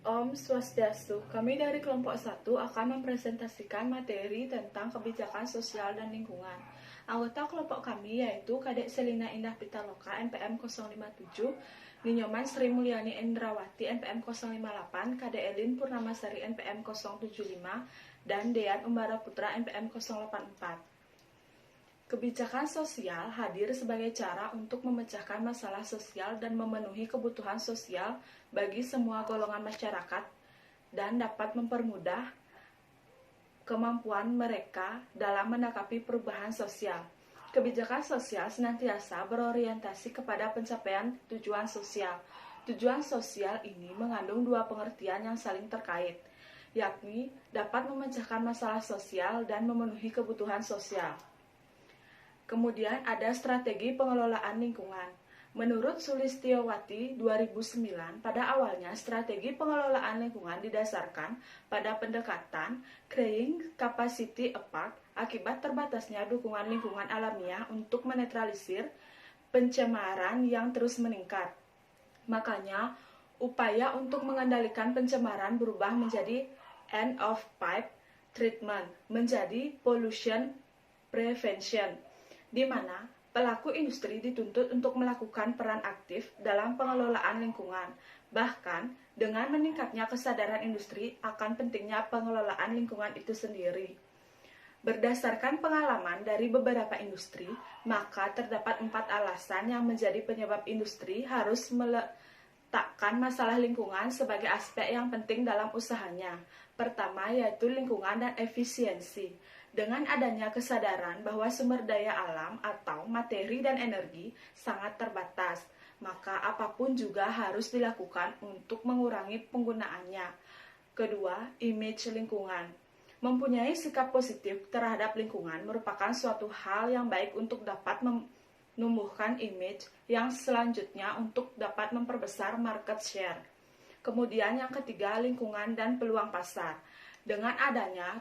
Om Swastiastu, kami dari kelompok 1 akan mempresentasikan materi tentang kebijakan sosial dan lingkungan. Anggota kelompok kami yaitu Kadek Selina Indah Pitaloka NPM 057, Ninyoman Sri Mulyani Endrawati NPM 058, Kadek Elin Purnamasari NPM 075, dan Dean Umbara Putra NPM 084. Kebijakan sosial hadir sebagai cara untuk memecahkan masalah sosial dan memenuhi kebutuhan sosial bagi semua golongan masyarakat dan dapat mempermudah kemampuan mereka dalam menanggapi perubahan sosial. Kebijakan sosial senantiasa berorientasi kepada pencapaian tujuan sosial. Tujuan sosial ini mengandung dua pengertian yang saling terkait, yakni dapat memecahkan masalah sosial dan memenuhi kebutuhan sosial. Kemudian ada strategi pengelolaan lingkungan. Menurut Sulistiowati 2009, pada awalnya strategi pengelolaan lingkungan didasarkan pada pendekatan Carrying Capacity Apart akibat terbatasnya dukungan lingkungan alamiah untuk menetralisir pencemaran yang terus meningkat. Makanya, upaya untuk mengendalikan pencemaran berubah menjadi end-of-pipe treatment, menjadi pollution prevention, di mana pelaku industri dituntut untuk melakukan peran aktif dalam pengelolaan lingkungan. Bahkan, dengan meningkatnya kesadaran industri akan pentingnya pengelolaan lingkungan itu sendiri. Berdasarkan pengalaman dari beberapa industri, maka terdapat 4 alasan yang menjadi penyebab industri harus meletakkan masalah lingkungan sebagai aspek yang penting dalam usahanya. Pertama, yaitu lingkungan dan efisiensi. Dengan adanya kesadaran bahwa sumber daya alam atau materi dan energi sangat terbatas, maka apapun juga harus dilakukan untuk mengurangi penggunaannya. Kedua, image lingkungan. Mempunyai sikap positif terhadap lingkungan merupakan suatu hal yang baik untuk dapat menumbuhkan image yang selanjutnya untuk dapat memperbesar market share. Kemudian yang ketiga, lingkungan dan peluang pasar. Dengan adanya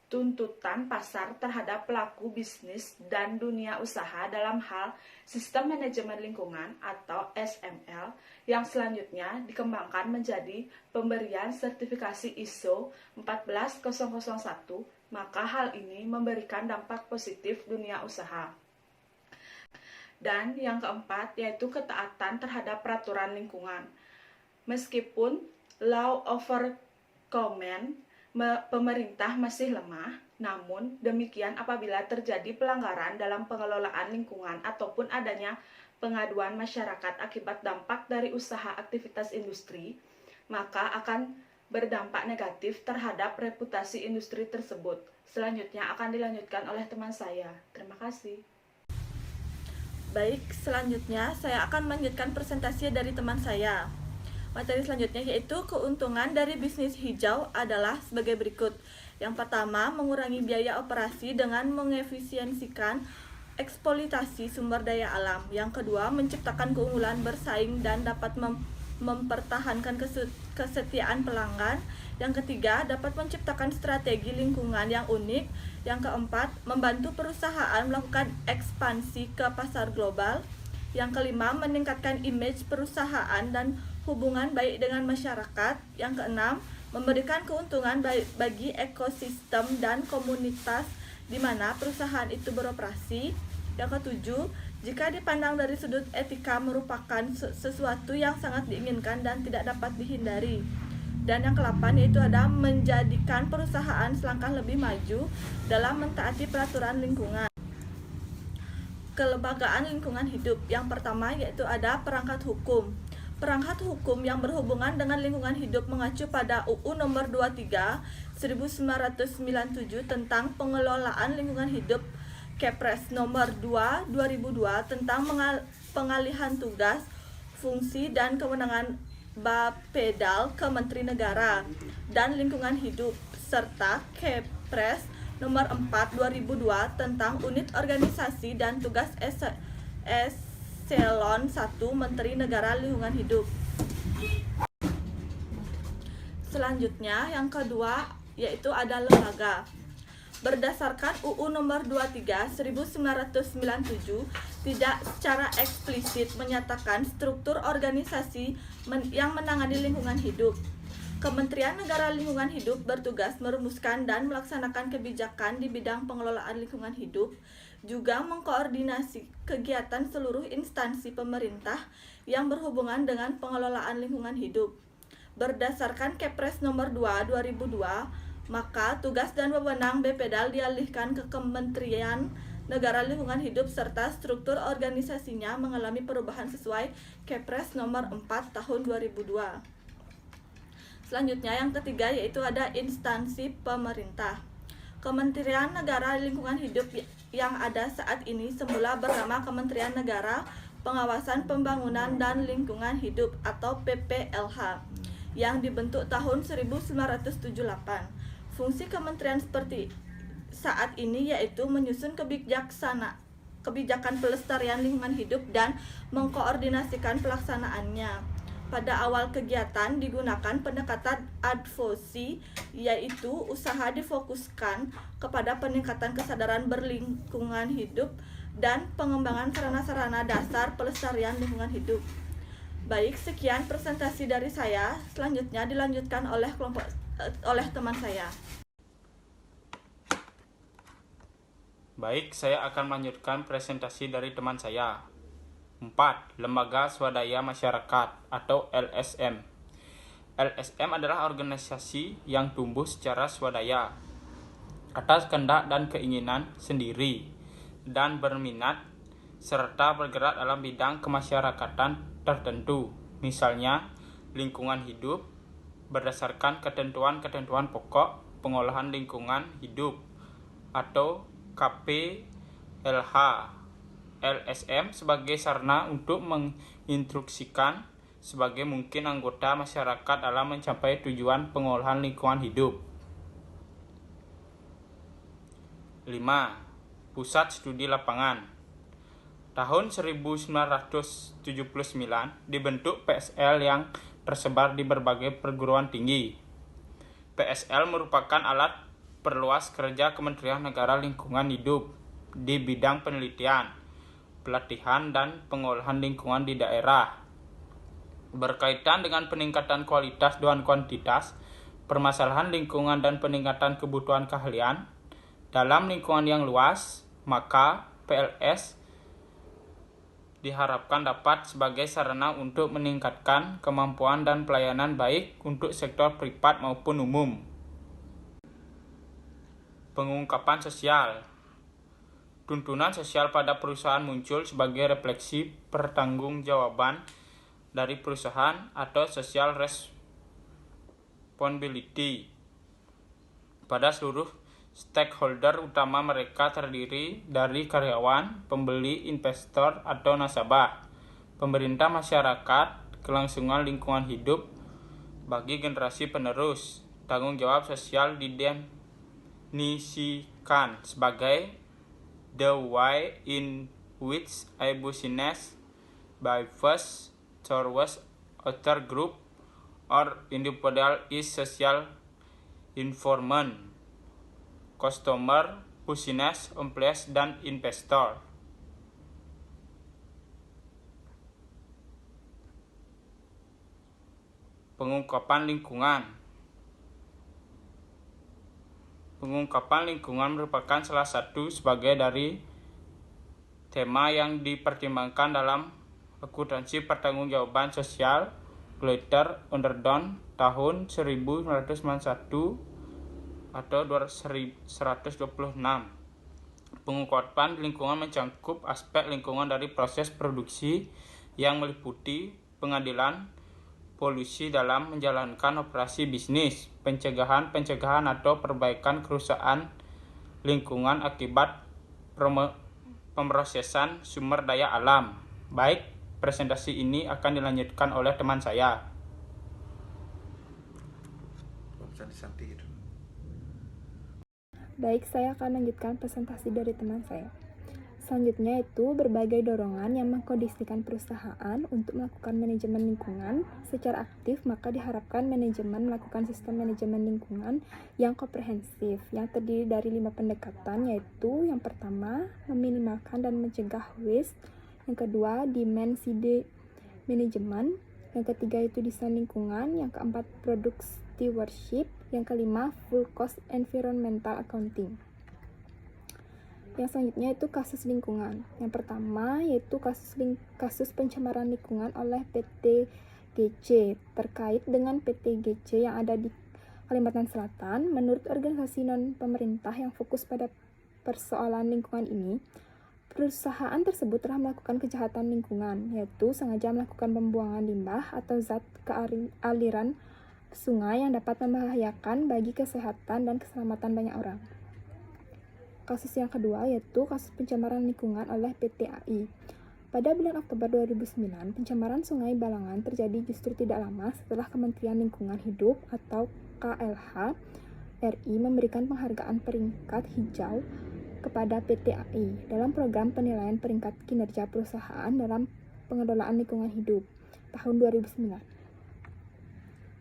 tuntutan pasar terhadap pelaku bisnis dan dunia usaha dalam hal sistem manajemen lingkungan atau SML yang selanjutnya dikembangkan menjadi pemberian sertifikasi ISO 14001, maka hal ini memberikan dampak positif dunia usaha. Dan yang keempat yaitu ketaatan terhadap peraturan lingkungan. Meskipun law over comment pemerintah masih lemah, namun demikian apabila terjadi pelanggaran dalam pengelolaan lingkungan ataupun adanya pengaduan masyarakat akibat dampak dari usaha aktivitas industri, maka akan berdampak negatif terhadap reputasi industri tersebut. Selanjutnya akan dilanjutkan oleh teman saya. Terima kasih. Baik, selanjutnya saya akan melanjutkan presentasi dari teman saya. Materi selanjutnya yaitu keuntungan dari bisnis hijau adalah sebagai berikut. Yang pertama, mengurangi biaya operasi dengan mengefisiensikan eksploitasi sumber daya alam. Yang kedua, menciptakan keunggulan bersaing dan dapat mempertahankan kesetiaan pelanggan. Yang ketiga, dapat menciptakan strategi lingkungan yang unik. Yang keempat, membantu perusahaan melakukan ekspansi ke pasar global. Yang kelima, meningkatkan image perusahaan dan hubungan baik dengan masyarakat. Yang keenam, memberikan keuntungan bagi ekosistem dan komunitas di mana perusahaan itu beroperasi. Yang ketujuh, jika dipandang dari sudut etika merupakan sesuatu yang sangat diinginkan dan tidak dapat dihindari. Dan yang ke-8 yaitu ada menjadikan perusahaan selangkah lebih maju dalam mentaati peraturan lingkungan. Kelembagaan lingkungan hidup. Yang pertama yaitu ada perangkat hukum. Perangkat hukum yang berhubungan dengan lingkungan hidup mengacu pada UU nomor 23 1997 tentang pengelolaan lingkungan hidup, Kepres nomor 2 2002 tentang pengalihan tugas, fungsi dan kewenangan Bapedal ke Menteri Negara dan Lingkungan Hidup, serta Kepres nomor 4 2002 tentang unit organisasi dan tugas Eselon 1 Menteri Negara Lingkungan Hidup. Selanjutnya yang kedua yaitu ada lembaga. Berdasarkan UU nomor 23 1997 tidak secara eksplisit menyatakan struktur organisasi yang menangani lingkungan hidup. Kementerian Negara Lingkungan Hidup bertugas merumuskan dan melaksanakan kebijakan di bidang pengelolaan lingkungan hidup, juga mengkoordinasi kegiatan seluruh instansi pemerintah yang berhubungan dengan pengelolaan lingkungan hidup. Berdasarkan Kepres nomor 2 2002, maka tugas dan wewenang BPDAL dialihkan ke Kementerian Negara Lingkungan Hidup serta struktur organisasinya mengalami perubahan sesuai Kepres nomor 4 tahun 2002. Selanjutnya yang ketiga yaitu ada instansi pemerintah. Kementerian Negara Lingkungan Hidup yang ada saat ini semula bernama Kementerian Negara Pengawasan Pembangunan dan Lingkungan Hidup atau PPLH yang dibentuk tahun 1978. Fungsi kementerian seperti saat ini yaitu menyusun kebijakan pelestarian lingkungan hidup dan mengkoordinasikan pelaksanaannya. Pada awal kegiatan digunakan pendekatan advosi, yaitu usaha difokuskan kepada peningkatan kesadaran berlingkungan hidup dan pengembangan sarana-sarana dasar pelestarian lingkungan hidup. Baik, sekian presentasi dari saya. Selanjutnya dilanjutkan oleh teman saya. Baik, saya akan melanjutkan presentasi dari teman saya. 4. Lembaga Swadaya Masyarakat atau LSM. LSM adalah organisasi yang tumbuh secara swadaya atas kehendak dan keinginan sendiri dan berminat serta bergerak dalam bidang kemasyarakatan tertentu, misalnya lingkungan hidup berdasarkan ketentuan-ketentuan pokok pengolahan lingkungan hidup atau KPLH. LSM sebagai sarana untuk menginstruksikan sebagai mungkin anggota masyarakat dalam mencapai tujuan pengolahan lingkungan hidup. 5. Pusat Studi Lapangan. Tahun 1979 dibentuk PSL yang tersebar di berbagai perguruan tinggi. PSL merupakan alat perluas kerja Kementerian Negara Lingkungan Hidup di bidang penelitian, pelatihan dan pengolahan lingkungan di daerah. Berkaitan dengan peningkatan kualitas dan kuantitas permasalahan lingkungan dan peningkatan kebutuhan keahlian dalam lingkungan yang luas, maka PLS diharapkan dapat sebagai sarana untuk meningkatkan kemampuan dan pelayanan baik untuk sektor privat maupun umum. Pengungkapan sosial. Tuntunan sosial pada perusahaan muncul sebagai refleksi pertanggungjawaban dari perusahaan atau social responsibility pada seluruh stakeholder, utama mereka terdiri dari karyawan, pembeli, investor, atau nasabah, pemerintah, masyarakat, kelangsungan lingkungan hidup bagi generasi penerus. Tanggung jawab sosial didefinisikan sebagai the way in which a business behaves towards other group or individual is social environment, customer, business, employees, dan investor. Pengungkapan lingkungan. Pengungkapan lingkungan merupakan salah satu sebagai dari tema yang dipertimbangkan dalam akuntansi pertanggungjawaban sosial Glitter Underdown tahun 1991 atau 126. Pengungkapan lingkungan mencakup aspek lingkungan dari proses produksi yang meliputi pengadilan, polusi dalam menjalankan operasi bisnis, pencegahan atau perbaikan kerusakan lingkungan akibat pemrosesan sumber daya alam. Baik, presentasi ini akan dilanjutkan oleh teman saya. Baik, saya akan lanjutkan presentasi dari teman saya. Selanjutnya itu berbagai dorongan yang mengkondisikan perusahaan untuk melakukan manajemen lingkungan secara aktif, maka diharapkan manajemen melakukan sistem manajemen lingkungan yang komprehensif yang terdiri dari 5 pendekatan, yaitu yang pertama meminimalkan dan mencegah waste, yang kedua dimensi manajemen, Yang ketiga itu desain lingkungan, yang keempat product stewardship, yang kelima full cost environmental accounting. Yang selanjutnya itu kasus lingkungan. Yang pertama yaitu kasus pencemaran lingkungan oleh PT GC terkait dengan PT GC yang ada di Kalimantan Selatan. Menurut organisasi non-pemerintah yang fokus pada persoalan lingkungan ini, perusahaan tersebut telah melakukan kejahatan lingkungan, yaitu sengaja melakukan pembuangan limbah atau zat ke aliran sungai yang dapat membahayakan bagi kesehatan dan keselamatan banyak orang. Kasus yang kedua yaitu kasus pencemaran lingkungan oleh PT AI. Pada bulan Oktober 2009, pencemaran Sungai Balangan terjadi justru tidak lama setelah Kementerian Lingkungan Hidup atau KLH RI memberikan penghargaan peringkat hijau kepada PT AI dalam program penilaian peringkat kinerja perusahaan dalam pengelolaan lingkungan hidup tahun 2009.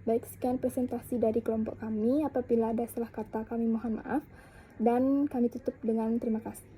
Baik, sekian presentasi dari kelompok kami. Apabila ada salah kata kami mohon maaf, dan kami tutup dengan terima kasih.